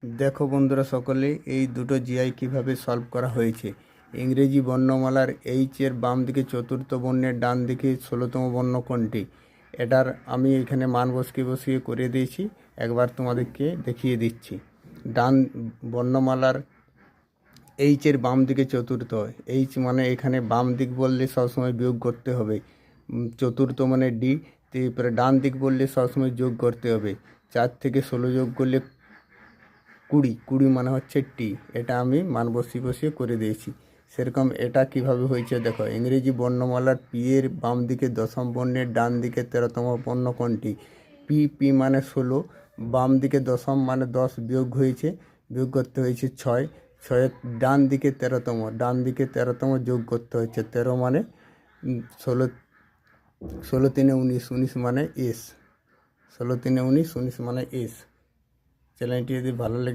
দেখো বন্ধুরা সকলে এই দুটো জিআই কিভাবে সলভ করা হয়েছে। ইংরেজি বর্ণমালার এইচ এর বাম দিকে চতুর্থ বর্ণের ডান দিকে 16তম বর্ণ কোনটি, এটার আমি এখানে মান বসিয়ে করে দিয়েছি। একবার তোমাদেরকে দেখিয়ে দিচ্ছি। ডান বর্ণমালার এইচ এর বাম দিকে চতুর্থ, এইচ মানে এখানে বাম দিক বললে সবসময় বিয়োগ করতে হবে। চতুর্থ মানে ডি, তারপরে ডান দিক বললে সবসময় যোগ করতে হবে। 4 থেকে 16 যোগ করলে 20 মানে হচ্ছে টি। এটা আমি মান বসিয়ে করে দিয়েছি। সেরকম এটা কিভাবে হয়েছে দেখো। ইংরেজি বর্ণমালার পি এর বাম দিকে দশম বর্ণের ডান দিকে 13তম বর্ণ কোনটি? পি মানে 16, বাম দিকে দশম মানে 10 বিয়োগ হয়েছে, বিয়োগ করতে হয়েছে 6, 6 ডান দিকে 13তম যোগ করতে হচ্ছে 13 মানে 16, 16 3 19, 19 মানে এস, 16 3 19, 19 মানে এস। চ্যানেলটি যদি ভালো লাগে